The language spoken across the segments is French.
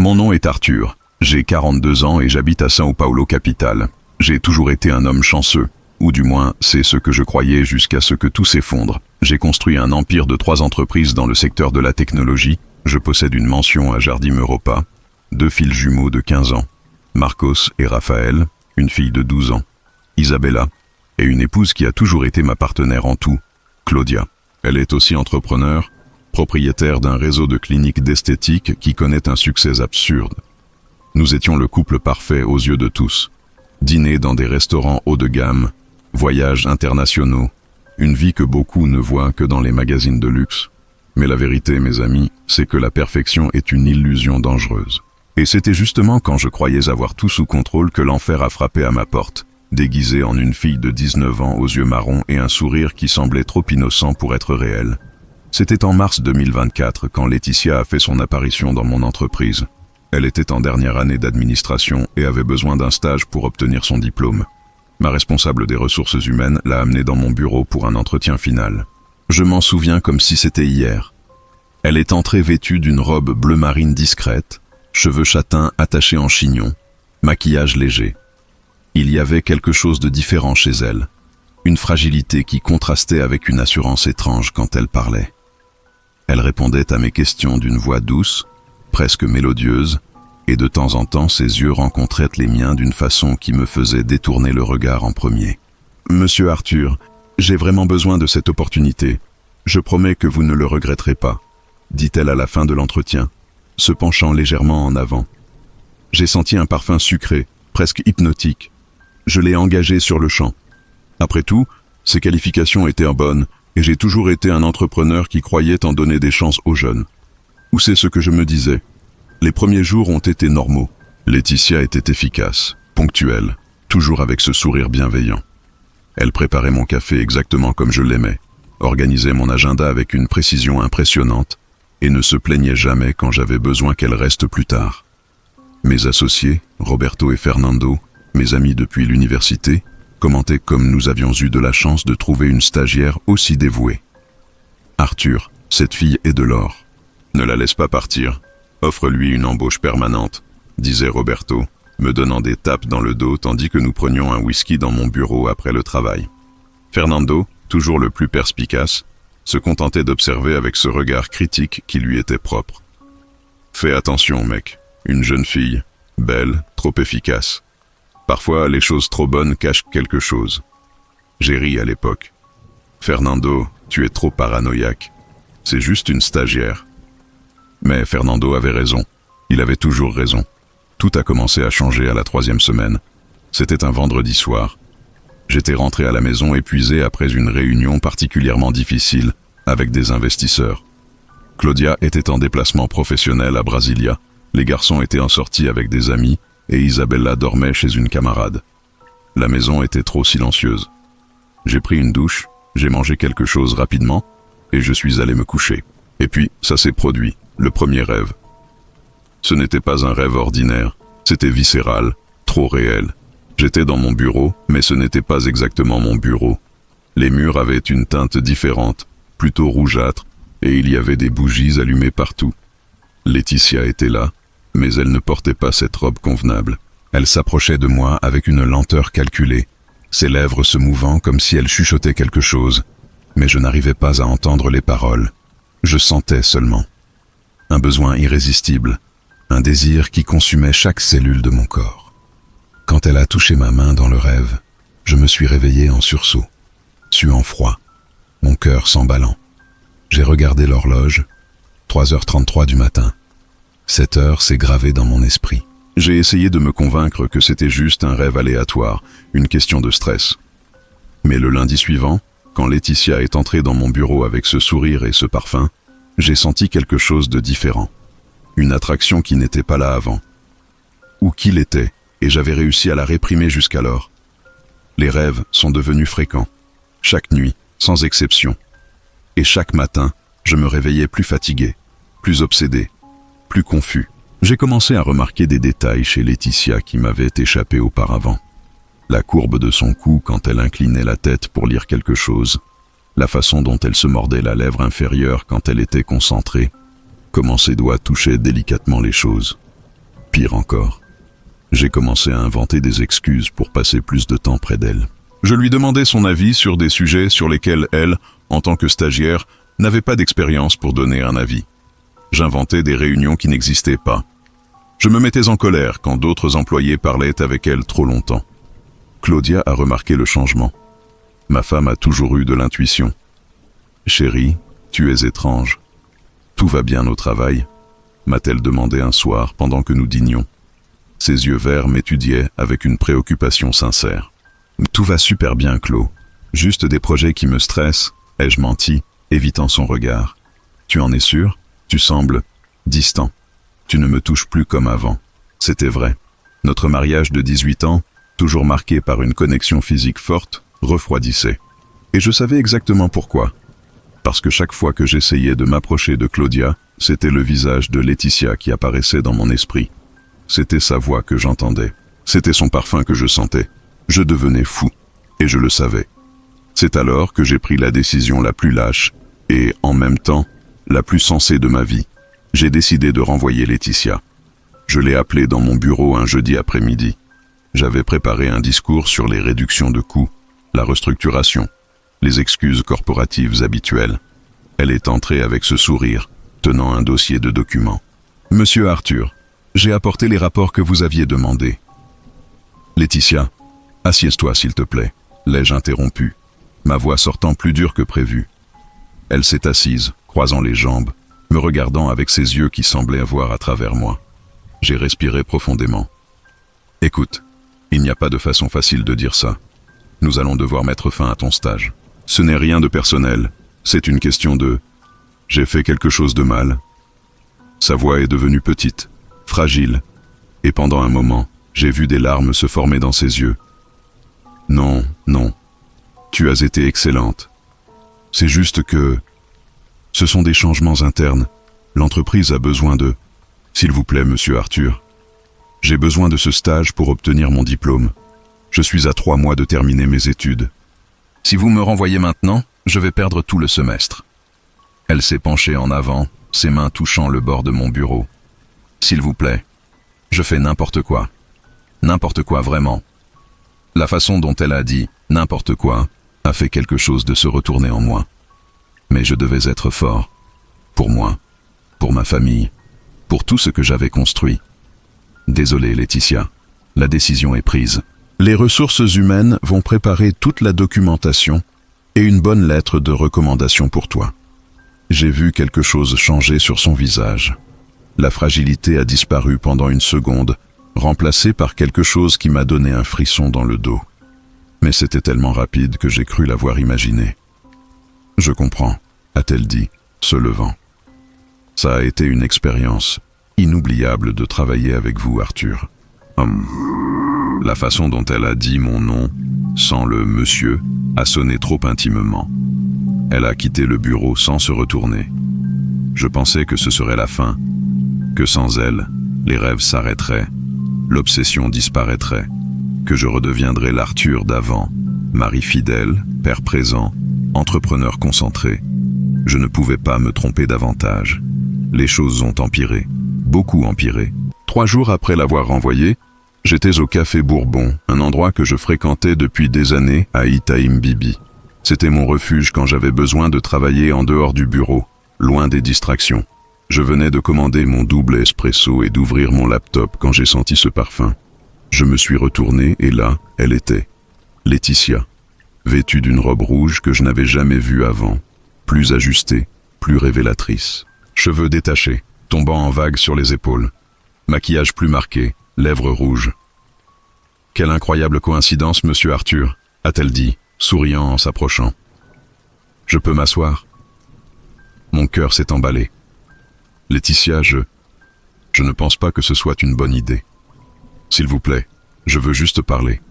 Mon nom est Arthur, j'ai 42 ans et j'habite à São Paulo, capitale. J'ai toujours été un homme chanceux, ou du moins c'est ce que je croyais jusqu'à ce que tout s'effondre. J'ai construit un empire de 3 entreprises dans le secteur de la technologie, je possède une mansion à Jardim Europa, 2 fils jumeaux de 15 ans, Marcos et Raphaël, une fille de 12 ans, Isabella, et une épouse qui a toujours été ma partenaire en tout, Claudia. Elle est aussi entrepreneur, propriétaire d'un réseau de cliniques d'esthétique qui connaît un succès absurde. Nous étions le couple parfait aux yeux de tous. Dîner dans des restaurants haut de gamme, voyages internationaux, une vie que beaucoup ne voient que dans les magazines de luxe. Mais la vérité, mes amis, c'est que la perfection est une illusion dangereuse. Et c'était justement quand je croyais avoir tout sous contrôle que l'enfer a frappé à ma porte, déguisée en une fille de 19 ans aux yeux marrons et un sourire qui semblait trop innocent pour être réel. C'était en mars 2024 quand Laetitia a fait son apparition dans mon entreprise. Elle était en dernière année d'administration et avait besoin d'un stage pour obtenir son diplôme. Ma responsable des ressources humaines l'a amenée dans mon bureau pour un entretien final. Je m'en souviens comme si c'était hier. Elle est entrée vêtue d'une robe bleu marine discrète, cheveux châtains attachés en chignon, maquillage léger. Il y avait quelque chose de différent chez elle, une fragilité qui contrastait avec une assurance étrange quand elle parlait. Elle répondait à mes questions d'une voix douce, presque mélodieuse, et de temps en temps ses yeux rencontraient les miens d'une façon qui me faisait détourner le regard en premier. « Monsieur Arthur, j'ai vraiment besoin de cette opportunité. Je promets que vous ne le regretterez pas, » dit-elle à la fin de l'entretien, se penchant légèrement en avant. J'ai senti un parfum sucré, presque hypnotique. Je l'ai engagé sur le champ. Après tout, ses qualifications étaient bonnes, et j'ai toujours été un entrepreneur qui croyait en donner des chances aux jeunes. Ou c'est ce que je me disais. Les premiers jours ont été normaux. Laetitia était efficace, ponctuelle, toujours avec ce sourire bienveillant. Elle préparait mon café exactement comme je l'aimais, organisait mon agenda avec une précision impressionnante et ne se plaignait jamais quand j'avais besoin qu'elle reste plus tard. Mes associés, Roberto et Fernando, mes amis depuis l'université, commentaient comme nous avions eu de la chance de trouver une stagiaire aussi dévouée. « Arthur, cette fille est de l'or. Ne la laisse pas partir. Offre-lui une embauche permanente, » disait Roberto, me donnant des tapes dans le dos tandis que nous prenions un whisky dans mon bureau après le travail. Fernando, toujours le plus perspicace, se contentait d'observer avec ce regard critique qui lui était propre. « Fais attention, mec. Une jeune fille, belle, trop efficace. Parfois, les choses trop bonnes cachent quelque chose. » J'ai ri à l'époque. « Fernando, tu es trop paranoïaque. C'est juste une stagiaire. » Mais Fernando avait raison. Il avait toujours raison. Tout a commencé à changer à la 3e semaine. C'était un vendredi soir. J'étais rentré à la maison épuisé après une réunion particulièrement difficile avec des investisseurs. Claudia était en déplacement professionnel à Brasilia, les garçons étaient en sortie avec des amis et Isabella dormait chez une camarade. La maison était trop silencieuse. J'ai pris une douche, j'ai mangé quelque chose rapidement et je suis allé me coucher. Et puis, ça s'est produit, le premier rêve. Ce n'était pas un rêve ordinaire, c'était viscéral, trop réel. J'étais dans mon bureau, mais ce n'était pas exactement mon bureau. Les murs avaient une teinte différente, plutôt rougeâtre, et il y avait des bougies allumées partout. Laetitia était là, mais elle ne portait pas cette robe convenable. Elle s'approchait de moi avec une lenteur calculée, ses lèvres se mouvant comme si elle chuchotait quelque chose, mais je n'arrivais pas à entendre les paroles. Je sentais seulement. Un besoin irrésistible, un désir qui consumait chaque cellule de mon corps. Quand elle a touché ma main dans le rêve, je me suis réveillé en sursaut, suant froid, mon cœur s'emballant. J'ai regardé l'horloge, 3h33 du matin. 7 heures s'est gravée dans mon esprit. J'ai essayé de me convaincre que c'était juste un rêve aléatoire, une question de stress. Mais le lundi suivant, quand Laetitia est entrée dans mon bureau avec ce sourire et ce parfum, j'ai senti quelque chose de différent. Une attraction qui n'était pas là avant. Ou qui l'était, et j'avais réussi à la réprimer jusqu'alors. Les rêves sont devenus fréquents. Chaque nuit, sans exception. Et chaque matin, je me réveillais plus fatigué, plus obsédé, plus confus. J'ai commencé à remarquer des détails chez Laetitia qui m'avaient échappé auparavant. La courbe de son cou quand elle inclinait la tête pour lire quelque chose, la façon dont elle se mordait la lèvre inférieure quand elle était concentrée, comment ses doigts touchaient délicatement les choses. Pire encore, j'ai commencé à inventer des excuses pour passer plus de temps près d'elle. Je lui demandais son avis sur des sujets sur lesquels elle, en tant que stagiaire, n'avait pas d'expérience pour donner un avis. J'inventais des réunions qui n'existaient pas. Je me mettais en colère quand d'autres employés parlaient avec elle trop longtemps. Claudia a remarqué le changement. Ma femme a toujours eu de l'intuition. « Chérie, tu es étrange. Tout va bien au travail ?» m'a-t-elle demandé un soir pendant que nous dînions. Ses yeux verts m'étudiaient avec une préoccupation sincère. « Tout va super bien, Claude. Juste des projets qui me stressent, ai-je menti, évitant son regard. Tu en es sûr? Tu sembles distant. Tu ne me touches plus comme avant. » C'était vrai. Notre mariage de 18 ans, toujours marqué par une connexion physique forte, refroidissait. Et je savais exactement pourquoi. Parce que chaque fois que j'essayais de m'approcher de Claudia, c'était le visage de Laetitia qui apparaissait dans mon esprit. C'était sa voix que j'entendais. C'était son parfum que je sentais. Je devenais fou. Et je le savais. C'est alors que j'ai pris la décision la plus lâche et, en même temps, la plus sensée de ma vie. J'ai décidé de renvoyer Laetitia. Je l'ai appelée dans mon bureau un jeudi après-midi. J'avais préparé un discours sur les réductions de coûts, la restructuration, les excuses corporatives habituelles. Elle est entrée avec ce sourire, tenant un dossier de documents. « Monsieur Arthur, j'ai apporté les rapports que vous aviez demandés. »« Laetitia, assieds-toi s'il te plaît, » l'ai-je interrompu, ma voix sortant plus dure que prévu. Elle s'est assise, croisant les jambes, me regardant avec ses yeux qui semblaient voir à travers moi. J'ai respiré profondément. « Écoute, il n'y a pas de façon facile de dire ça. Nous allons devoir mettre fin à ton stage. Ce n'est rien de personnel, c'est une question de... J'ai fait quelque chose de mal. » Sa voix est devenue petite, fragile, et pendant un moment, j'ai vu des larmes se former dans ses yeux. « Non, non, tu as été excellente. C'est juste que... Ce sont des changements internes. L'entreprise a besoin de... S'il vous plaît, monsieur Arthur. J'ai besoin de ce stage pour obtenir mon diplôme. Je suis à 3 mois de terminer mes études. Si vous me renvoyez maintenant, je vais perdre tout le semestre. » Elle s'est penchée en avant, ses mains touchant le bord de mon bureau. « S'il vous plaît, je fais n'importe quoi. N'importe quoi vraiment. » La façon dont elle a dit « n'importe quoi » a fait quelque chose de se retourner en moi. Mais je devais être fort. Pour moi, pour ma famille, pour tout ce que j'avais construit. Désolé, Laetitia, la décision est prise. Les ressources humaines vont préparer toute la documentation et une bonne lettre de recommandation pour toi. J'ai vu quelque chose changer sur son visage. La fragilité a disparu pendant une seconde, remplacée par quelque chose qui m'a donné un frisson dans le dos. Mais c'était tellement rapide que j'ai cru l'avoir imaginé. « Je comprends », a-t-elle dit, se levant. « Ça a été une expérience inoubliable de travailler avec vous, Arthur. » La façon dont elle a dit mon nom, sans le « monsieur », a sonné trop intimement. Elle a quitté le bureau sans se retourner. Je pensais que ce serait la fin, que sans elle, les rêves s'arrêteraient, l'obsession disparaîtrait, que je redeviendrais l'Arthur d'avant, mari fidèle, père présent, entrepreneur concentré. Je ne pouvais pas me tromper davantage. Les choses ont empiré, beaucoup empiré. 3 jours après l'avoir renvoyé, j'étais au Café Bourbon, un endroit que je fréquentais depuis des années à Itaïm Bibi. C'était mon refuge quand j'avais besoin de travailler en dehors du bureau, loin des distractions. Je venais de commander mon double espresso et d'ouvrir mon laptop quand j'ai senti ce parfum. Je me suis retourné et là, elle était. Laetitia, vêtue d'une robe rouge que je n'avais jamais vue avant, plus ajustée, plus révélatrice. Cheveux détachés, tombant en vagues sur les épaules. Maquillage plus marqué, lèvres rouges. « Quelle incroyable coïncidence, monsieur Arthur », a-t-elle dit, souriant en s'approchant. « Je peux m'asseoir ?» Mon cœur s'est emballé. « Laetitia, je ne pense pas que ce soit une bonne idée. S'il vous plaît, je veux juste parler.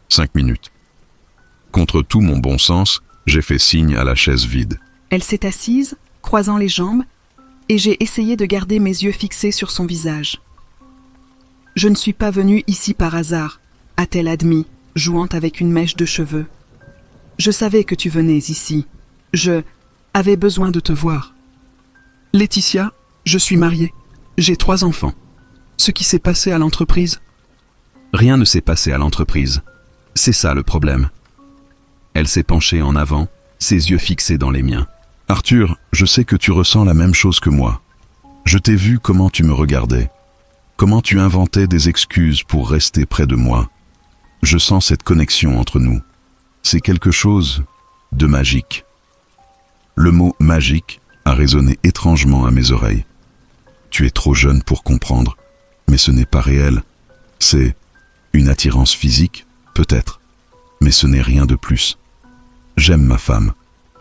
5 minutes. » Contre tout mon bon sens, j'ai fait signe à la chaise vide. Elle s'est assise, croisant les jambes, et j'ai essayé de garder mes yeux fixés sur son visage. « Je ne suis pas venue ici par hasard », a-t-elle admis, jouant avec une mèche de cheveux. « Je savais que tu venais ici. Je avais besoin de te voir. »« Laetitia, je suis mariée. J'ai 3 enfants. Ce qui s'est passé à l'entreprise? Rien ne s'est passé à l'entreprise. C'est ça le problème. Elle s'est penchée en avant, ses yeux fixés dans les miens. Arthur, je sais que tu ressens la même chose que moi. Je t'ai vu comment tu me regardais, comment tu inventais des excuses pour rester près de moi. Je sens cette connexion entre nous. C'est quelque chose de magique. Le mot magique a résonné étrangement à mes oreilles. Tu es trop jeune pour comprendre, mais ce n'est pas réel. C'est une attirance physique, peut-être, mais ce n'est rien de plus. J'aime ma femme,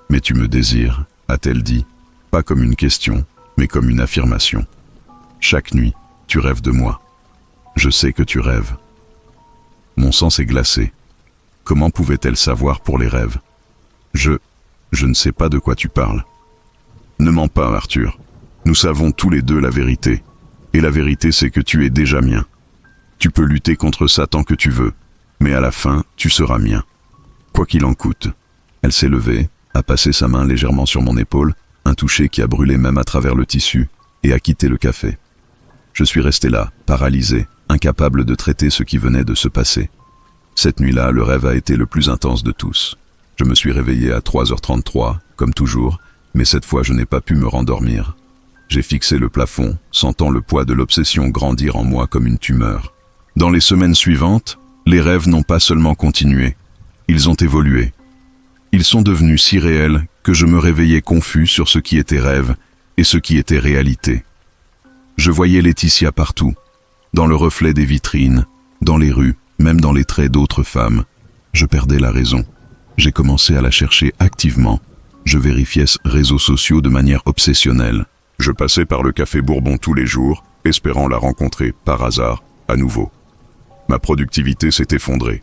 mais tu me désires, a-t-elle dit, pas comme une question, mais comme une affirmation. Chaque nuit, tu rêves de moi. Je sais que tu rêves. Mon sang s'est glacé. Comment pouvait-elle savoir pour les rêves? Je ne sais pas de quoi tu parles. Ne mens pas, Arthur. Nous savons tous les deux la vérité. Et la vérité, c'est que tu es déjà mien. Tu peux lutter contre ça tant que tu veux, mais à la fin, tu seras mien. Quoi qu'il en coûte. Elle s'est levée, a passé sa main légèrement sur mon épaule, un toucher qui a brûlé même à travers le tissu, et a quitté le café. Je suis resté là, paralysé, incapable de traiter ce qui venait de se passer. Cette nuit-là, le rêve a été le plus intense de tous. Je me suis réveillé à 3h33, comme toujours, mais cette fois je n'ai pas pu me rendormir. J'ai fixé le plafond, sentant le poids de l'obsession grandir en moi comme une tumeur. Dans les semaines suivantes, les rêves n'ont pas seulement continué, ils ont évolué. Ils sont devenus si réels que je me réveillais confus sur ce qui était rêve et ce qui était réalité. Je voyais Laetitia partout, dans le reflet des vitrines, dans les rues, même dans les traits d'autres femmes. Je perdais la raison. J'ai commencé à la chercher activement. Je vérifiais ses réseaux sociaux de manière obsessionnelle. Je passais par le café Bourbon tous les jours, espérant la rencontrer, par hasard, à nouveau. Ma productivité s'est effondrée.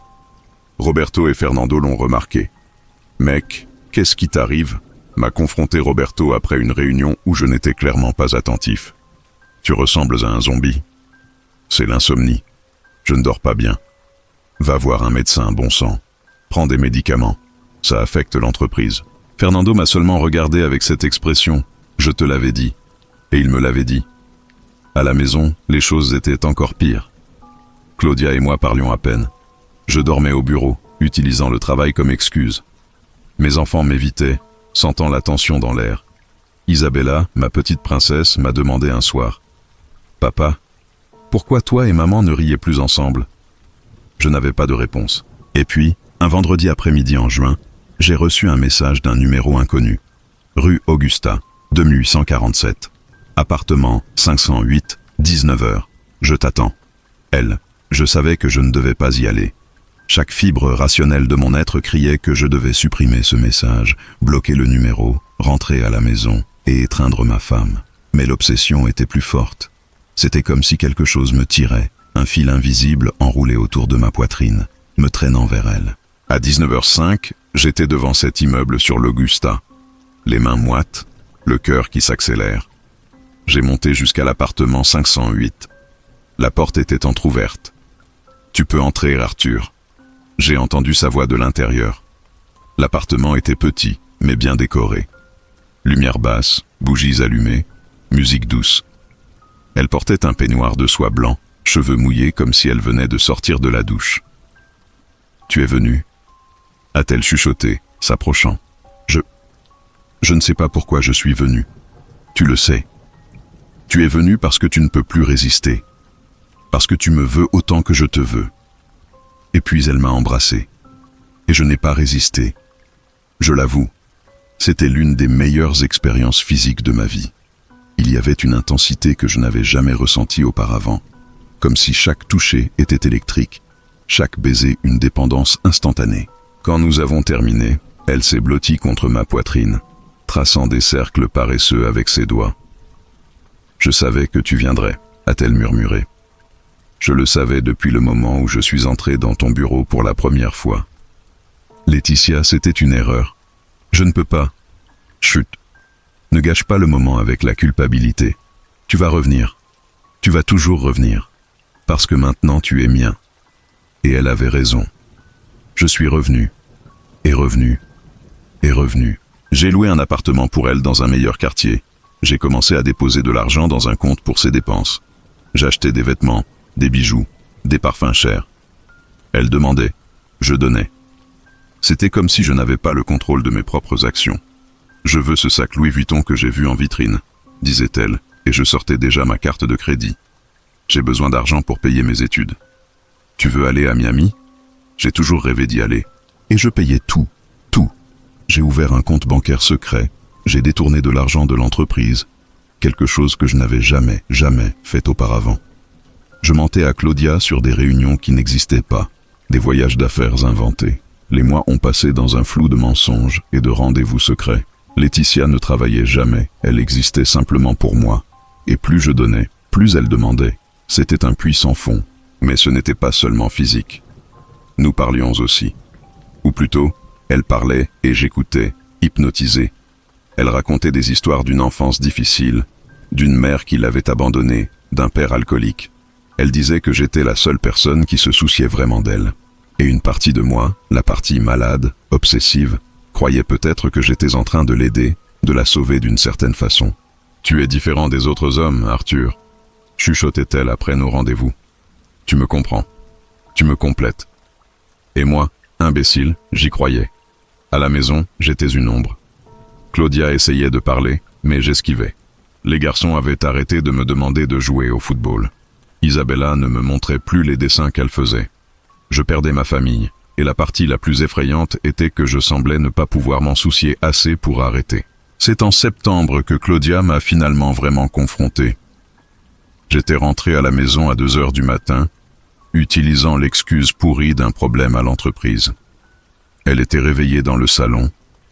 Roberto et Fernando l'ont remarqué. « Mec, qu'est-ce qui t'arrive ?» m'a confronté Roberto après une réunion où je n'étais clairement pas attentif. « Tu ressembles à un zombie. » C'est l'insomnie. Je ne dors pas bien. Va voir un médecin, bon sang. Prends des médicaments. Ça affecte l'entreprise. Fernando m'a seulement regardé avec cette expression. Je te l'avais dit. Et il me l'avait dit. À la maison, les choses étaient encore pires. Claudia et moi parlions à peine. Je dormais au bureau, utilisant le travail comme excuse. Mes enfants m'évitaient, sentant la tension dans l'air. Isabella, ma petite princesse, m'a demandé un soir. « Papa, pourquoi toi et maman ne riez plus ensemble ?» Je n'avais pas de réponse. Et puis, un vendredi après-midi en juin, j'ai reçu un message d'un numéro inconnu. Rue Augusta, 2847. Appartement 508, 19h. Je t'attends. Elle. Je savais que je ne devais pas y aller. Chaque fibre rationnelle de mon être criait que je devais supprimer ce message, bloquer le numéro, rentrer à la maison et étreindre ma femme. Mais l'obsession était plus forte. C'était comme si quelque chose me tirait, un fil invisible enroulé autour de ma poitrine, me traînant vers elle. À 19h05, j'étais devant cet immeuble sur l'Augusta. Les mains moites, le cœur qui s'accélère. J'ai monté jusqu'à l'appartement 508. La porte était entr'ouverte. « Tu peux entrer, Arthur. » J'ai entendu sa voix de l'intérieur. L'appartement était petit, mais bien décoré. Lumière basse, bougies allumées, musique douce. Elle portait un peignoir de soie blanc, cheveux mouillés comme si elle venait de sortir de la douche. « Tu es venu ?» a-t-elle chuchoté, s'approchant. Je ne sais pas pourquoi je suis venu. Tu le sais. Tu es venu parce que tu ne peux plus résister. Parce que tu me veux autant que je te veux. Et puis elle m'a embrassé. Et je n'ai pas résisté. Je l'avoue, c'était l'une des meilleures expériences physiques de ma vie. Il y avait une intensité que je n'avais jamais ressentie auparavant, comme si chaque toucher était électrique, chaque baiser une dépendance instantanée. Quand nous avons terminé, elle s'est blottie contre ma poitrine, traçant des cercles paresseux avec ses doigts. « Je savais que tu viendrais », a-t-elle murmuré. « Je le savais depuis le moment où je suis entré dans ton bureau pour la première fois. » Laetitia, c'était une erreur. Je ne peux pas. Chut. Ne gâche pas le moment avec la culpabilité. Tu vas revenir. Tu vas toujours revenir. Parce que maintenant tu es mien. Et elle avait raison. Je suis revenu. Et revenu. Et revenu. J'ai loué un appartement pour elle dans un meilleur quartier. J'ai commencé à déposer de l'argent dans un compte pour ses dépenses. J'achetais des vêtements, des bijoux, des parfums chers. Elle demandait, je donnais. C'était comme si je n'avais pas le contrôle de mes propres actions. Je veux ce sac Louis Vuitton que j'ai vu en vitrine, disait-elle, et je sortais déjà ma carte de crédit. J'ai besoin d'argent pour payer mes études. Tu veux aller à Miami? J'ai toujours rêvé d'y aller. Et je payais tout, tout. J'ai ouvert un compte bancaire secret, j'ai détourné de l'argent de l'entreprise, quelque chose que je n'avais jamais fait auparavant. Je mentais à Claudia sur des réunions qui n'existaient pas, des voyages d'affaires inventés. Les mois ont passé dans un flou de mensonges et de rendez-vous secrets. Laetitia ne travaillait jamais, elle existait simplement pour moi. Et plus je donnais, plus elle demandait. C'était un puits sans fond, mais ce n'était pas seulement physique. Nous parlions aussi. Ou plutôt, elle parlait et j'écoutais, hypnotisé. Elle racontait des histoires d'une enfance difficile, d'une mère qui l'avait abandonnée, d'un père alcoolique. Elle disait que j'étais la seule personne qui se souciait vraiment d'elle. Et une partie de moi, la partie malade, obsessive, croyait peut-être que j'étais en train de l'aider, de la sauver d'une certaine façon. « Tu es différent des autres hommes, Arthur », chuchotait-elle après nos rendez-vous. « Tu me comprends. Tu me complètes. » Et moi, imbécile, j'y croyais. À la maison, j'étais une ombre. Claudia essayait de parler, mais j'esquivais. Les garçons avaient arrêté de me demander de jouer au football. Isabella ne me montrait plus les dessins qu'elle faisait. Je perdais ma famille, et la partie la plus effrayante était que je semblais ne pas pouvoir m'en soucier assez pour arrêter. C'est en septembre que Claudia m'a finalement vraiment confronté. J'étais rentré à la maison à 2 heures du matin, utilisant l'excuse pourrie d'un problème à l'entreprise. Elle était réveillée dans le salon,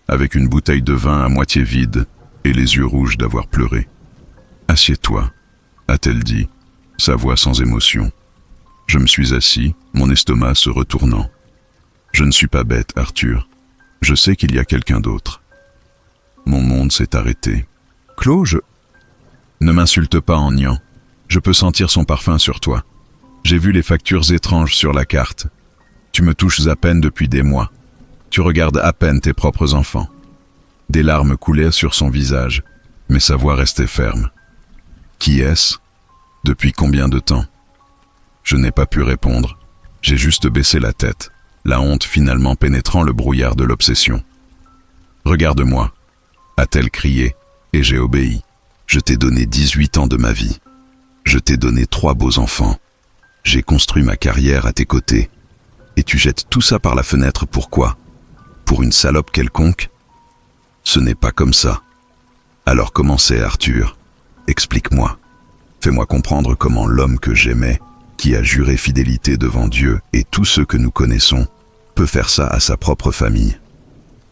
avec une bouteille de vin à moitié vide et les yeux rouges d'avoir pleuré. « Assieds-toi », a-t-elle dit, sa voix sans émotion. Je me suis assis, mon estomac se retournant. Je ne suis pas bête, Arthur. Je sais qu'il y a quelqu'un d'autre. Mon monde s'est arrêté. Claude, ne m'insulte pas en niant. Je peux sentir son parfum sur toi. J'ai vu les factures étranges sur la carte. Tu me touches à peine depuis des mois. Tu regardes à peine tes propres enfants. Des larmes coulaient sur son visage, mais sa voix restait ferme. Qui est-ce? Depuis combien de temps? Je n'ai pas pu répondre. J'ai juste baissé la tête, la honte finalement pénétrant le brouillard de l'obsession. « Regarde-moi » a-t-elle crié, et j'ai obéi. « Je t'ai donné 18 ans de ma vie. Je t'ai donné 3 beaux enfants. J'ai construit ma carrière à tes côtés. Et tu jettes tout ça par la fenêtre, pourquoi? Pour une salope quelconque? Ce n'est pas comme ça. Alors comment c'est, Arthur? Explique-moi. Fais-moi comprendre comment l'homme que j'aimais, qui a juré fidélité devant Dieu et tous ceux que nous connaissons, peut faire ça à sa propre famille.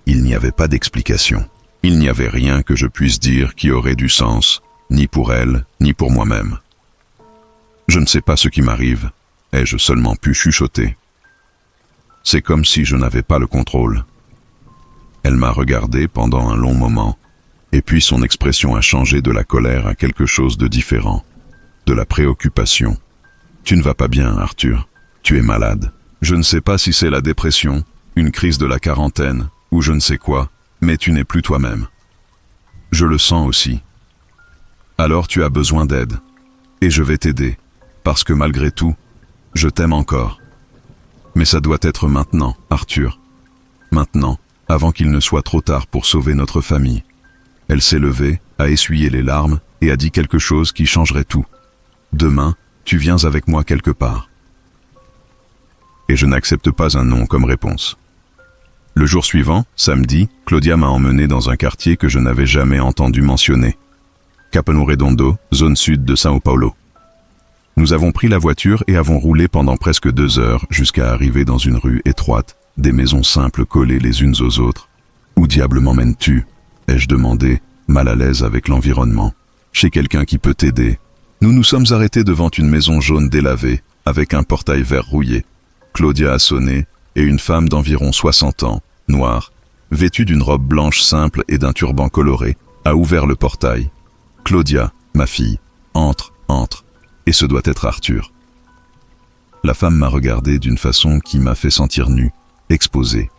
Il n'y avait pas d'explication. Il n'y avait rien que je puisse dire qui aurait du sens, ni pour elle, ni pour moi-même. Je ne sais pas ce qui m'arrive, ai-je seulement pu chuchoter. C'est comme si je n'avais pas le contrôle. Elle m'a regardé pendant un long moment, et puis son expression a changé de la colère à quelque chose de différent, de la préoccupation. Tu ne vas pas bien, Arthur. Tu es malade. Je ne sais pas si c'est la dépression, une crise de la quarantaine, ou je ne sais quoi, mais tu n'es plus toi-même. Je le sens aussi. Alors tu as besoin d'aide. Et je vais t'aider, parce que malgré tout, je t'aime encore. Mais ça doit être maintenant, Arthur. Maintenant, avant qu'il ne soit trop tard pour sauver notre famille. Elle s'est levée, a essuyé les larmes et a dit quelque chose qui changerait tout. Demain, tu viens avec moi quelque part. Et je n'accepte pas un non comme réponse. Le jour suivant, samedi, Claudia m'a emmené dans un quartier que je n'avais jamais entendu mentionner. Capão Redondo, zone sud de São Paulo. Nous avons pris la voiture et avons roulé pendant presque 2 heures jusqu'à arriver dans une rue étroite, des maisons simples collées les unes aux autres. « Où diable m'emmènes-tu » ai-je demandé, mal à l'aise avec l'environnement. « Chez quelqu'un qui peut t'aider. » Nous nous sommes arrêtés devant une maison jaune délavée, avec un portail vert rouillé. Claudia a sonné, et une femme d'environ 60 ans, noire, vêtue d'une robe blanche simple et d'un turban coloré, a ouvert le portail. « Claudia, ma fille, entre, entre, et ce doit être Arthur. » La femme m'a regardé d'une façon qui m'a fait sentir nu, exposé,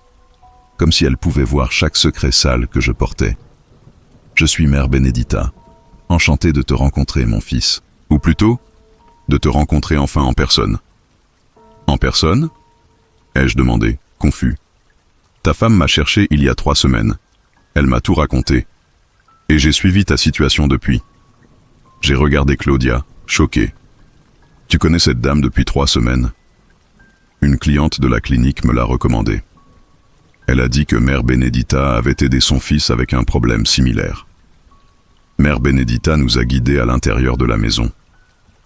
comme si elle pouvait voir chaque secret sale que je portais. « Je suis mère Benedita. Enchantée de te rencontrer, mon fils. Ou plutôt, de te rencontrer enfin en personne. En personne ? Ai-je demandé, confus. Ta femme m'a cherché il y a 3 semaines. Elle m'a tout raconté. Et j'ai suivi ta situation depuis. J'ai regardé Claudia, choqué. Tu connais cette dame depuis 3 semaines ? Une cliente de la clinique me l'a recommandée. Elle a dit que Mère Benedita avait aidé son fils avec un problème similaire. Mère Benedita nous a guidés à l'intérieur de la maison.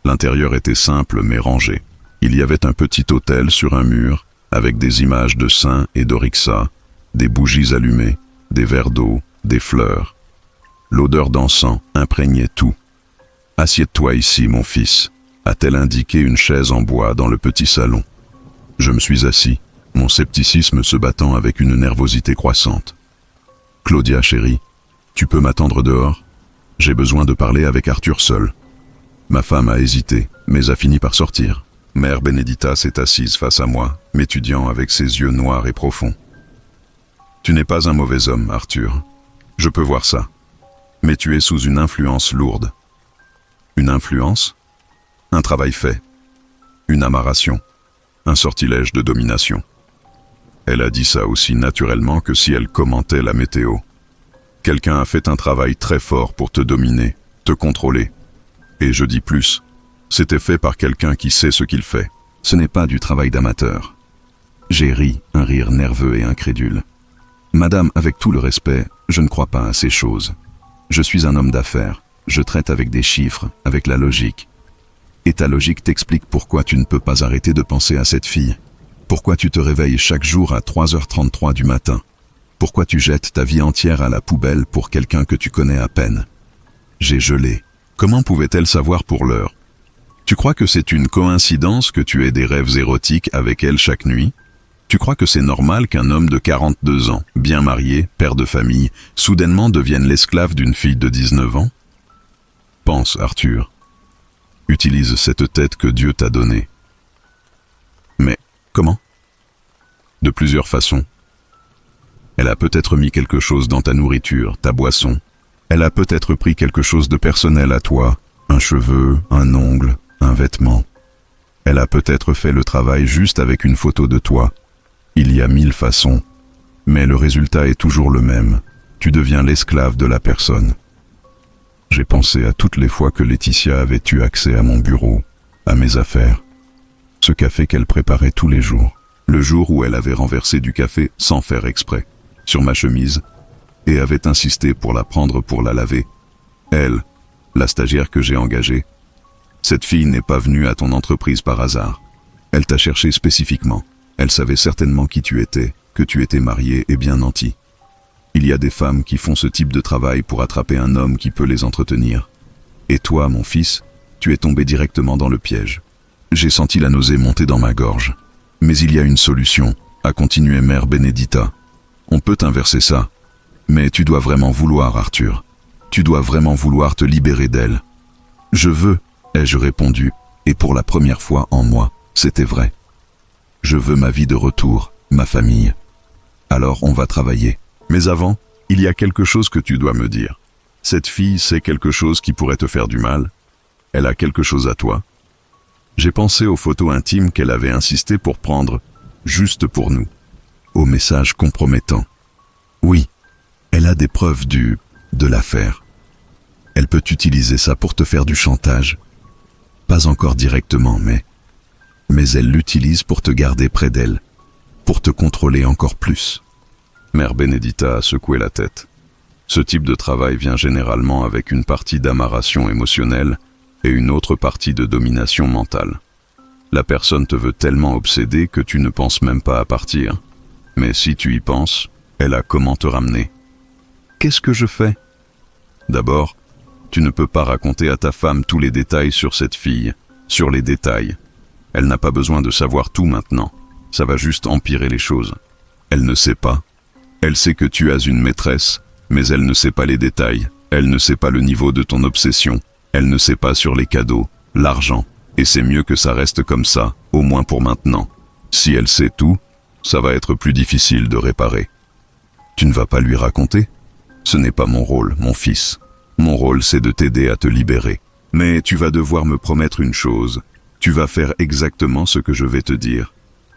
L'intérieur était simple mais rangé. Il y avait un petit autel sur un mur, avec des images de saints et d'Orixa, des bougies allumées, des verres d'eau, des fleurs. L'odeur d'encens imprégnait tout. « Assieds-toi ici, mon fils », a-t-elle indiqué une chaise en bois dans le petit salon. Je me suis assis, mon scepticisme se battant avec une nervosité croissante. « Claudia, chérie, tu peux m'attendre dehors ? J'ai besoin de parler avec Arthur seul. » Ma femme a hésité, mais a fini par sortir. Mère Benedita s'est assise face à moi, m'étudiant avec ses yeux noirs et profonds. « Tu n'es pas un mauvais homme, Arthur. Je peux voir ça. Mais tu es sous une influence lourde. » Une influence ? Un travail fait. Une amarration. Un sortilège de domination. Elle a dit ça aussi naturellement que si elle commentait la météo. Quelqu'un a fait un travail très fort pour te dominer, te contrôler. Et je dis plus, c'était fait par quelqu'un qui sait ce qu'il fait. Ce n'est pas du travail d'amateur. J'ai ri, un rire nerveux et incrédule. Madame, avec tout le respect, je ne crois pas à ces choses. Je suis un homme d'affaires, je traite avec des chiffres, avec la logique. Et ta logique t'explique pourquoi tu ne peux pas arrêter de penser à cette fille. Pourquoi tu te réveilles chaque jour à 3h33 du matin. Pourquoi tu jettes ta vie entière à la poubelle pour quelqu'un que tu connais à peine. J'ai gelé. Comment pouvait-elle savoir pour l'heure ? Tu crois que c'est une coïncidence que tu aies des rêves érotiques avec elle chaque nuit ? Tu crois que c'est normal qu'un homme de 42 ans, bien marié, père de famille, soudainement devienne l'esclave d'une fille de 19 ans ? Pense, Arthur. Utilise cette tête que Dieu t'a donnée. Mais comment ? De plusieurs façons. Elle a peut-être mis quelque chose dans ta nourriture, ta boisson. Elle a peut-être pris quelque chose de personnel à toi, un cheveu, un ongle, un vêtement. Elle a peut-être fait le travail juste avec une photo de toi. Il y a 1000 façons, mais le résultat est toujours le même. Tu deviens l'esclave de la personne. J'ai pensé à toutes les fois que Laetitia avait eu accès à mon bureau, à mes affaires. Ce café qu'elle préparait tous les jours. Le jour où elle avait renversé du café sans faire exprès, sur ma chemise, et avait insisté pour la prendre pour la laver. Elle, la stagiaire que j'ai engagée. Cette fille n'est pas venue à ton entreprise par hasard. Elle t'a cherché spécifiquement. Elle savait certainement qui tu étais, que tu étais marié et bien nanti. Il y a des femmes qui font ce type de travail pour attraper un homme qui peut les entretenir. Et toi, mon fils, tu es tombé directement dans le piège. J'ai senti la nausée monter dans ma gorge. Mais il y a une solution, a continué Mère Benedita. On peut inverser ça. Mais tu dois vraiment vouloir, Arthur. Tu dois vraiment vouloir te libérer d'elle. Je veux, ai-je répondu, et pour la première fois en moi, c'était vrai. Je veux ma vie de retour, ma famille. Alors on va travailler. Mais avant, il y a quelque chose que tu dois me dire. Cette fille sait quelque chose qui pourrait te faire du mal. Elle a quelque chose à toi. J'ai pensé aux photos intimes qu'elle avait insisté pour prendre, juste pour nous. Aux messages compromettants. Oui, elle a des preuves de l'affaire. Elle peut utiliser ça pour te faire du chantage. Pas encore directement, mais elle l'utilise pour te garder près d'elle, pour te contrôler encore plus. Mère Benedita a secoué la tête. Ce type de travail vient généralement avec une partie d'amarration émotionnelle et une autre partie de domination mentale. La personne te veut tellement obséder que tu ne penses même pas à partir. Mais si tu y penses, elle a comment te ramener. Qu'est-ce que je fais ? D'abord, tu ne peux pas raconter à ta femme tous les détails sur cette fille, sur les détails. Elle n'a pas besoin de savoir tout maintenant. Ça va juste empirer les choses. Elle ne sait pas. Elle sait que tu as une maîtresse, mais elle ne sait pas les détails. Elle ne sait pas le niveau de ton obsession. Elle ne sait pas sur les cadeaux, l'argent. Et c'est mieux que ça reste comme ça, au moins pour maintenant. Si elle sait tout, ça va être plus difficile de réparer. Tu ne vas pas lui raconter ? Ce n'est pas mon rôle, mon fils. Mon rôle, c'est de t'aider à te libérer. Mais tu vas devoir me promettre une chose, Tu vas faire exactement ce que je vais te dire.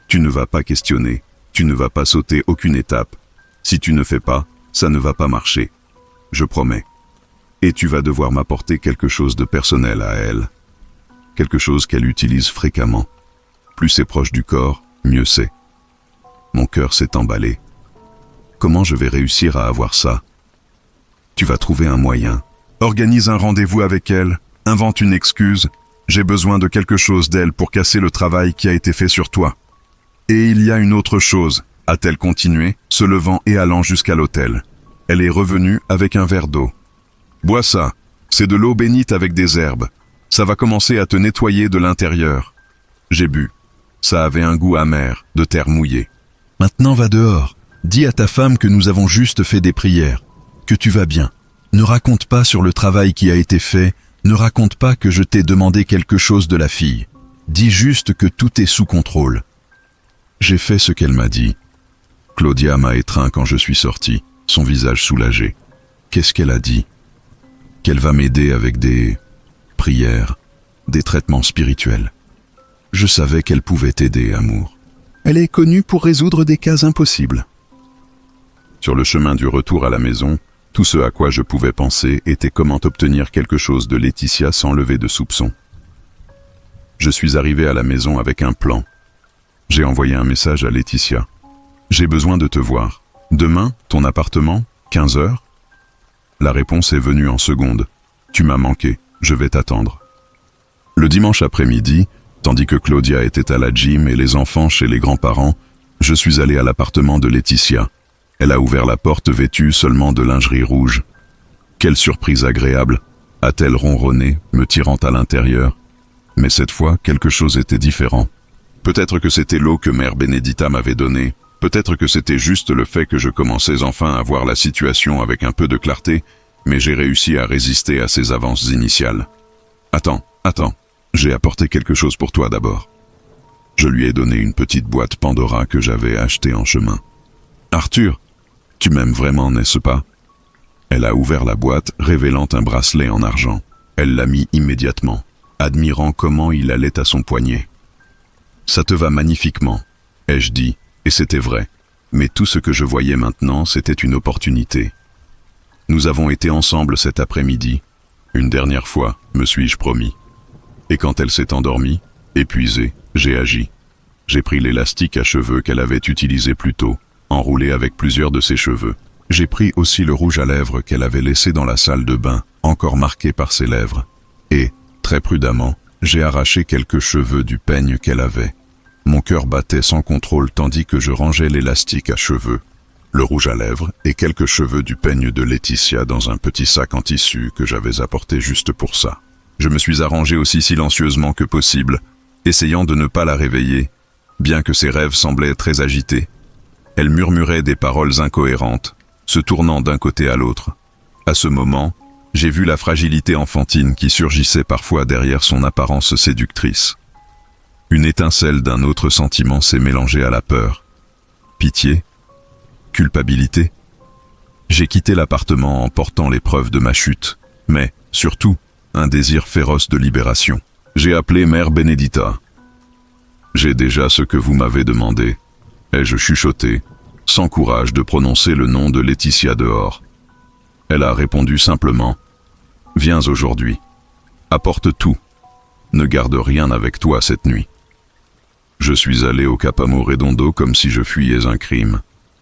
Tu ne vas pas questionner, tu ne vas pas sauter aucune étape. Si tu ne fais pas, ça ne va pas marcher. Je promets. Et tu vas devoir m'apporter quelque chose de personnel à elle. Quelque chose qu'elle utilise fréquemment. Plus c'est proche du corps, mieux c'est. Mon cœur s'est emballé. Comment je vais réussir à avoir ça? Tu vas trouver un moyen. Organise un rendez-vous avec elle, invente une excuse. J'ai besoin de quelque chose d'elle pour casser le travail qui a été fait sur toi. Et il y a une autre chose, a-t-elle continué, se levant et allant jusqu'à l'autel. Elle est revenue avec un verre d'eau. Bois ça, c'est de l'eau bénite avec des herbes. Ça va commencer à te nettoyer de l'intérieur. J'ai bu. Ça avait un goût amer, de terre mouillée. Maintenant va dehors. Dis à ta femme que nous avons juste fait des prières, que tu vas bien. Ne raconte pas sur le travail qui a été fait, ne raconte pas que je t'ai demandé quelque chose de la fille. Dis juste que tout est sous contrôle. J'ai fait ce qu'elle m'a dit. Claudia m'a étreint quand je suis sorti, son visage soulagé. Qu'est-ce qu'elle a dit? Qu'elle va m'aider avec des prières, des traitements spirituels. Je savais qu'elle pouvait t'aider, amour. Elle est connue pour résoudre des cas impossibles. Sur le chemin du retour à la maison, tout ce à quoi je pouvais penser était comment obtenir quelque chose de Laetitia sans lever de soupçon. Je suis arrivé à la maison avec un plan. J'ai envoyé un message à Laetitia. J'ai besoin de te voir. Demain, ton appartement, 15 heures? La réponse est venue en secondes. Tu m'as manqué, je vais t'attendre. Le dimanche après-midi, tandis que Claudia était à la gym et les enfants chez les grands-parents, je suis allé à l'appartement de Laetitia. Elle a ouvert la porte vêtue seulement de lingerie rouge. Quelle surprise agréable, a-t-elle ronronné, me tirant à l'intérieur. Mais cette fois, quelque chose était différent. Peut-être que c'était l'eau que Mère Benedita m'avait donnée, peut-être que c'était juste le fait que je commençais enfin à voir la situation avec un peu de clarté, mais j'ai réussi à résister à ces avances initiales. Attends, j'ai apporté quelque chose pour toi d'abord. Je lui ai donné une petite boîte Pandora que j'avais achetée en chemin. Arthur, tu m'aimes vraiment, n'est-ce pas? Elle a ouvert la boîte, révélant un bracelet en argent. Elle l'a mis immédiatement, admirant comment il allait à son poignet. Ça te va magnifiquement, ai-je dit, et c'était vrai. Mais tout ce que je voyais maintenant, c'était une opportunité. Nous avons été ensemble cet après-midi. Une dernière fois, me suis-je promis. Et quand elle s'est endormie, épuisée, j'ai agi. J'ai pris l'élastique à cheveux qu'elle avait utilisé plus tôt, enroulé avec plusieurs de ses cheveux. J'ai pris aussi le rouge à lèvres qu'elle avait laissé dans la salle de bain, encore marqué par ses lèvres. Et, très prudemment, j'ai arraché quelques cheveux du peigne qu'elle avait. Mon cœur battait sans contrôle tandis que je rangeais l'élastique à cheveux, le rouge à lèvres et quelques cheveux du peigne de Laetitia dans un petit sac en tissu que j'avais apporté juste pour ça. Je me suis arrangé aussi silencieusement que possible, essayant de ne pas la réveiller, bien que ses rêves semblaient très agités. Elle murmurait des paroles incohérentes, se tournant d'un côté à l'autre. À ce moment, j'ai vu la fragilité enfantine qui surgissait parfois derrière son apparence séductrice. Une étincelle d'un autre sentiment s'est mélangée à la peur. Pitié? Culpabilité? J'ai quitté l'appartement en portant les preuves de ma chute, mais, surtout, un désir féroce de libération. J'ai appelé Mère Benedita. J'ai déjà ce que vous m'avez demandé, ai-je chuchoté, sans courage de prononcer le nom de Laetitia dehors. Elle a répondu simplement, « Viens aujourd'hui, apporte tout, ne garde rien avec toi cette nuit. » Je suis allé au Capamo Redondo comme si je fuyais un crime,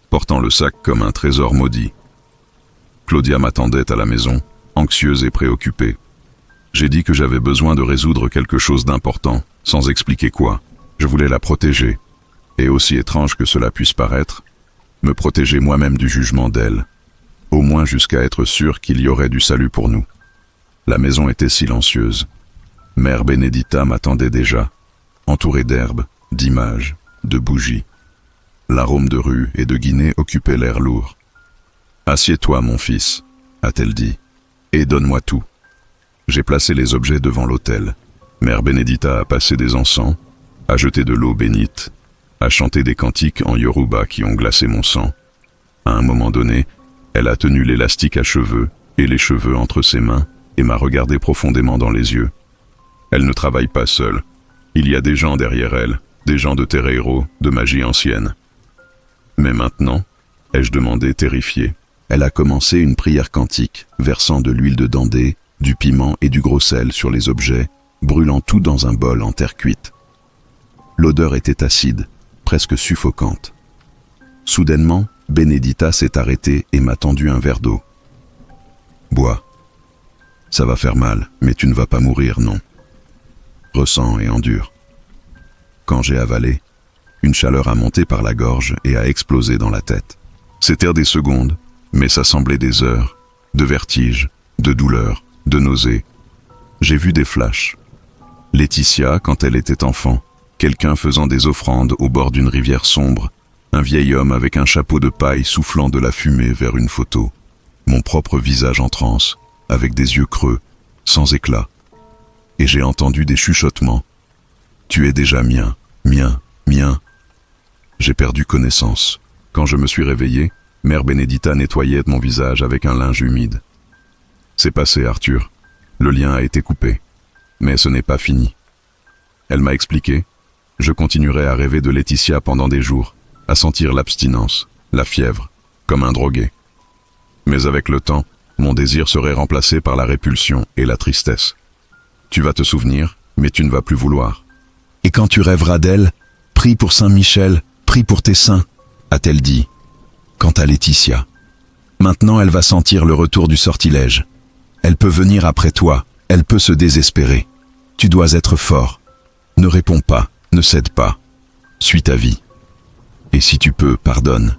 portant le sac comme un trésor maudit. Claudia m'attendait à la maison, anxieuse et préoccupée. J'ai dit que j'avais besoin de résoudre quelque chose d'important, sans expliquer quoi. Je voulais la protéger, et aussi étrange que cela puisse paraître, me protéger moi-même du jugement d'elle, au moins jusqu'à être sûr qu'il y aurait du salut pour nous. La maison était silencieuse. Mère Benedita m'attendait déjà, entourée d'herbes, d'images, de bougies. L'arôme de rue et de Guinée occupait l'air lourd. « Assieds-toi, mon fils, a-t-elle dit, et donne-moi tout. » J'ai placé les objets devant l'autel. Mère Benedita a passé des encens, a jeté de l'eau bénite, a chanté des cantiques en yoruba qui ont glacé mon sang. À un moment donné, elle a tenu l'élastique à cheveux et les cheveux entre ses mains et m'a regardé profondément dans les yeux. Elle ne travaille pas seule. Il y a des gens derrière elle, des gens de terreiro, de magie ancienne. Mais maintenant, ai-je demandé terrifié. Elle a commencé une prière cantique, versant de l'huile de dendé, du piment et du gros sel sur les objets, brûlant tout dans un bol en terre cuite. L'odeur était acide, presque suffocante. Soudainement, Benedita s'est arrêtée et m'a tendu un verre d'eau. « Bois. Ça va faire mal, mais tu ne vas pas mourir, non. Ressens et endure. » Quand j'ai avalé, une chaleur a monté par la gorge et a explosé dans la tête. C'étaient des secondes, mais ça semblait des heures, de vertige, de douleur, de nausée. J'ai vu des flashs. Laetitia, quand elle était enfant, quelqu'un faisant des offrandes au bord d'une rivière sombre, un vieil homme avec un chapeau de paille soufflant de la fumée vers une photo. Mon propre visage en transe, avec des yeux creux, sans éclat. Et j'ai entendu des chuchotements. « Tu es déjà mien, mien, mien. » J'ai perdu connaissance. Quand je me suis réveillé, Mère Benedita nettoyait mon visage avec un linge humide. « C'est passé, Arthur. Le lien a été coupé. Mais ce n'est pas fini. » Elle m'a expliqué. Je continuerai à rêver de Laetitia pendant des jours, à sentir l'abstinence, la fièvre, comme un drogué. Mais avec le temps, mon désir serait remplacé par la répulsion et la tristesse. Tu vas te souvenir, mais tu ne vas plus vouloir. Et quand tu rêveras d'elle, prie pour Saint-Michel, prie pour tes saints, a-t-elle dit. Quant à Laetitia, maintenant elle va sentir le retour du sortilège. Elle peut venir après toi, elle peut se désespérer. Tu dois être fort. Ne réponds pas, ne cède pas. Suis ta vie. Et si tu peux, pardonne.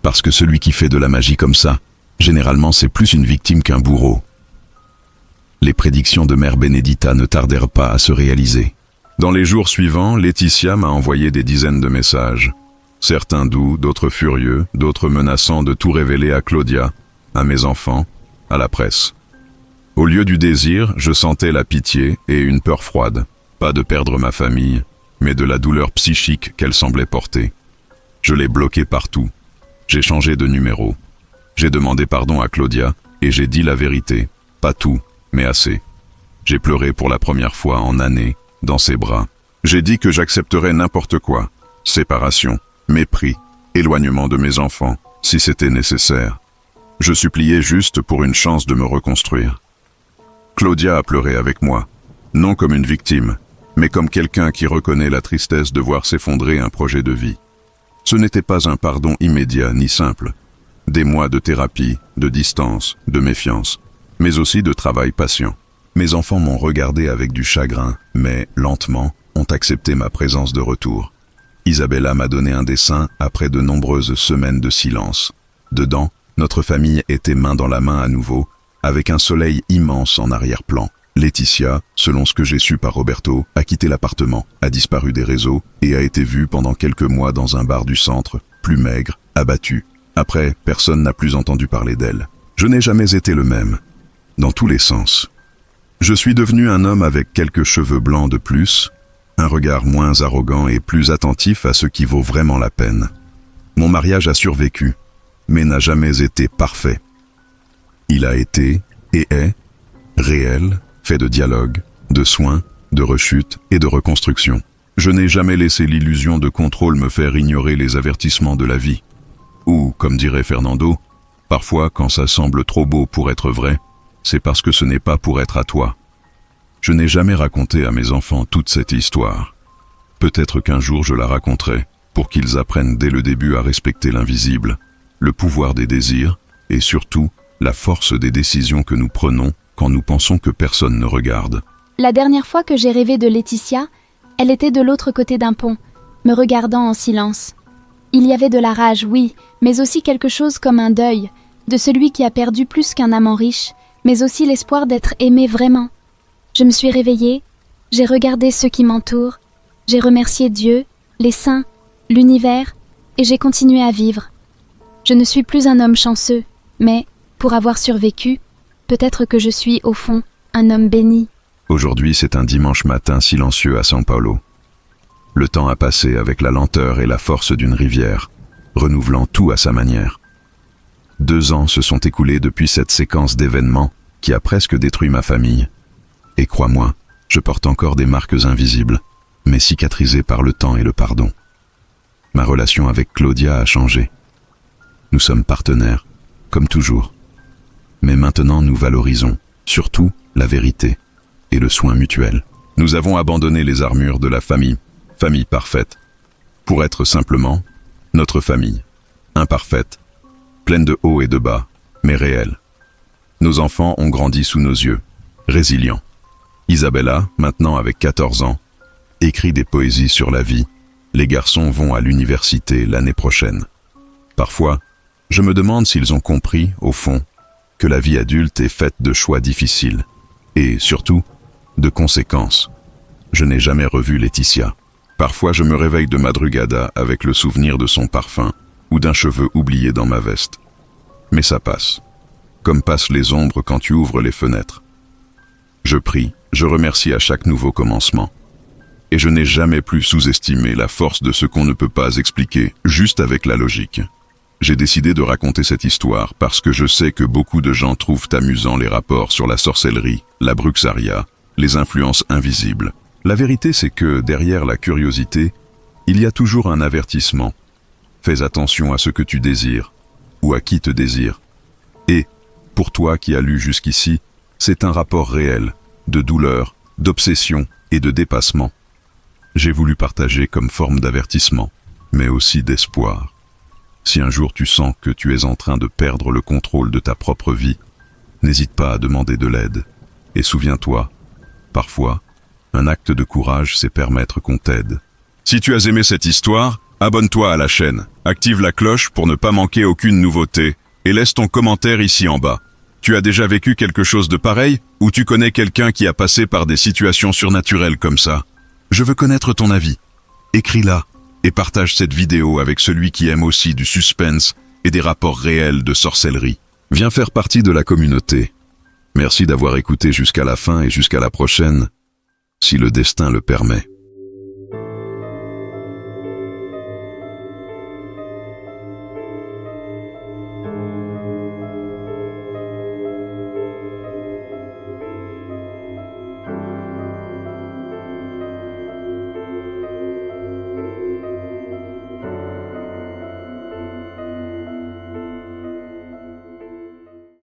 Parce que celui qui fait de la magie comme ça, généralement c'est plus une victime qu'un bourreau. Les prédictions de Mère Benedita ne tardèrent pas à se réaliser. Dans les jours suivants, Laetitia m'a envoyé des dizaines de messages. Certains doux, d'autres furieux, d'autres menaçant de tout révéler à Claudia, à mes enfants, à la presse. Au lieu du désir, je sentais la pitié et une peur froide. Pas de perdre ma famille, mais de la douleur psychique qu'elle semblait porter. Je l'ai bloquée partout. J'ai changé de numéro. J'ai demandé pardon à Claudia et j'ai dit la vérité. Pas tout, mais assez. J'ai pleuré pour la première fois en années, dans ses bras. J'ai dit que j'accepterais n'importe quoi. Séparation, mépris, éloignement de mes enfants, si c'était nécessaire. Je suppliais juste pour une chance de me reconstruire. Claudia a pleuré avec moi, non comme une victime, mais comme quelqu'un qui reconnaît la tristesse de voir s'effondrer un projet de vie. Ce n'était pas un pardon immédiat ni simple. Des mois de thérapie, de distance, de méfiance, mais aussi de travail patient. Mes enfants m'ont regardé avec du chagrin, mais, lentement, ont accepté ma présence de retour. Isabella m'a donné un dessin après de nombreuses semaines de silence. Dedans, notre famille était main dans la main à nouveau, avec un soleil immense en arrière-plan. Laetitia, selon ce que j'ai su par Roberto, a quitté l'appartement, a disparu des réseaux et a été vue pendant quelques mois dans un bar du centre, plus maigre, abattue. Après, personne n'a plus entendu parler d'elle. Je n'ai jamais été le même, dans tous les sens. Je suis devenu un homme avec quelques cheveux blancs de plus, un regard moins arrogant et plus attentif à ce qui vaut vraiment la peine. Mon mariage a survécu, mais n'a jamais été parfait. Il a été, et est, réel, fait de dialogue, de soins, de rechute et de reconstruction. Je n'ai jamais laissé l'illusion de contrôle me faire ignorer les avertissements de la vie. Ou, comme dirait Fernando, parfois quand ça semble trop beau pour être vrai, c'est parce que ce n'est pas pour être à toi. Je n'ai jamais raconté à mes enfants toute cette histoire. Peut-être qu'un jour je la raconterai, pour qu'ils apprennent dès le début à respecter l'invisible, le pouvoir des désirs, et surtout, la force des décisions que nous prenons quand nous pensons que personne ne regarde. La dernière fois que j'ai rêvé de Laetitia, elle était de l'autre côté d'un pont, me regardant en silence. Il y avait de la rage, oui, mais aussi quelque chose comme un deuil, de celui qui a perdu plus qu'un amant riche, mais aussi l'espoir d'être aimé vraiment. Je me suis réveillée, j'ai regardé ceux qui m'entourent, j'ai remercié Dieu, les saints, l'univers, et j'ai continué à vivre. Je ne suis plus un homme chanceux, mais, pour avoir survécu, peut-être que je suis, au fond, un homme béni. Aujourd'hui, c'est un dimanche matin silencieux à São Paulo. Le temps a passé avec la lenteur et la force d'une rivière, renouvelant tout à sa manière. 2 ans se sont écoulés depuis cette séquence d'événements qui a presque détruit ma famille. Et crois-moi, je porte encore des marques invisibles. mais cicatrisée par le temps et le pardon. Ma relation avec Claudia a changé. Nous sommes partenaires, comme toujours. Mais maintenant nous valorisons, surtout, la vérité et le soin mutuel. Nous avons abandonné les armures de la famille parfaite, pour être simplement notre famille, imparfaite, pleine de hauts et de bas, mais réelle. Nos enfants ont grandi sous nos yeux, résilients. Isabella, maintenant avec 14 ans, écrit des poésies sur la vie. Les garçons vont à l'université l'année prochaine. Parfois, je me demande s'ils ont compris, au fond, que la vie adulte est faite de choix difficiles, et surtout, de conséquences. Je n'ai jamais revu Laetitia. Parfois je me réveille de madrugada avec le souvenir de son parfum ou d'un cheveu oublié dans ma veste. Mais ça passe, comme passent les ombres quand tu ouvres les fenêtres. Je prie, je remercie à chaque nouveau commencement. Et je n'ai jamais plus sous-estimé la force de ce qu'on ne peut pas expliquer juste avec la logique. J'ai décidé de raconter cette histoire parce que je sais que beaucoup de gens trouvent amusants les rapports sur la sorcellerie, la bruxaria, les influences invisibles. La vérité, c'est que derrière la curiosité, il y a toujours un avertissement. Fais attention à ce que tu désires, ou à qui te désire. Et, pour toi qui as lu jusqu'ici, c'est un rapport réel, de douleur, d'obsession et de dépassement. J'ai voulu partager comme forme d'avertissement, mais aussi d'espoir. Si un jour tu sens que tu es en train de perdre le contrôle de ta propre vie, n'hésite pas à demander de l'aide. Et souviens-toi, parfois, un acte de courage, c'est permettre qu'on t'aide. Si tu as aimé cette histoire, abonne-toi à la chaîne, active la cloche pour ne pas manquer aucune nouveauté, et laisse ton commentaire ici en bas. Tu as déjà vécu quelque chose de pareil, ou tu connais quelqu'un qui a passé par des situations surnaturelles comme ça? Je veux connaître ton avis. Écris-la et partage cette vidéo avec celui qui aime aussi du suspense et des rapports réels de sorcellerie. Viens faire partie de la communauté. Merci d'avoir écouté jusqu'à la fin et jusqu'à la prochaine, si le destin le permet.